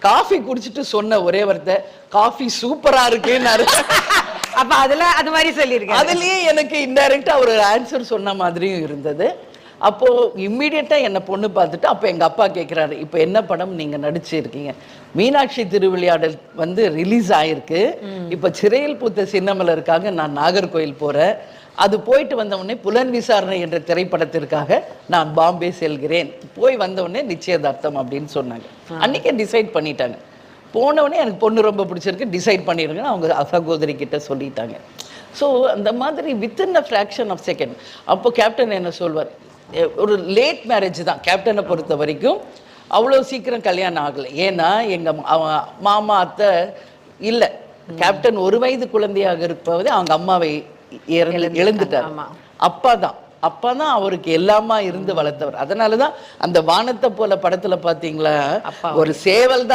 Coffee குடிச்சிட்டு சொன்ன ஒரே வார்த்தை, காஃபி சூப்பரா இருக்குன்னாரு. அப்ப அதுல அது மாதிரி சொல்லியிருக்கேன். அதுலயே எனக்கு இன்டைரக்டா ஒரு ஆன்சர் சொன்ன மாதிரியும் இருந்தது. அப்போ இம்மிடியட்டா என்ன பொண்ணு பார்த்துட்டு அப்போ எங்க அப்பா கேட்குறாரு, இப்போ என்ன படம் நீங்க நடிச்சிருக்கீங்க? மீனாட்சி திருவிளையாடல் வந்து ரிலீஸ் ஆயிருக்கு. இப்போ சிறையில் பூத்த சின்னமலருக்காக நான் நாகர்கோயில் போறேன். அது போயிட்டு வந்தவுடனே புலன் விசாரணை என்ற திரைப்படத்திற்காக நான் பாம்பே செல்கிறேன். போய் வந்தவுடனே நிச்சயதார்த்தம் அப்படின்னு சொன்னாங்க. அன்னைக்கே டிசைட் பண்ணிட்டாங்க. போனவுடனே எனக்கு பொண்ணு ரொம்ப பிடிச்சிருக்கு, டிசைட் பண்ணிருங்கன்னு அவங்க சகோதரி கிட்ட சொல்லிட்டாங்க. ஸோ அந்த மாதிரி within a fraction of second. அப்போ கேப்டன் என்ன சொல்வார், ஒரு லேட் மேரேஜ் தான் கேப்டனை பொறுத்த வரைக்கும். அவ்வளோ சீக்கிரம் கல்யாணம் ஆகலை. ஏன்னா எங்கள் மாமா அத்தை இல்லை, கேப்டன் 1 வயது குழந்தையாக இருப்பது அவங்க அம்மாவை இழந்துட்டார். அப்பா தான் அவருக்கு எல்லாமா இருந்து வளர்த்தவர். அதனாலதான் அந்த வானத்தை போல படத்துல பாத்தீங்களா, ஒரு சேவல் தான்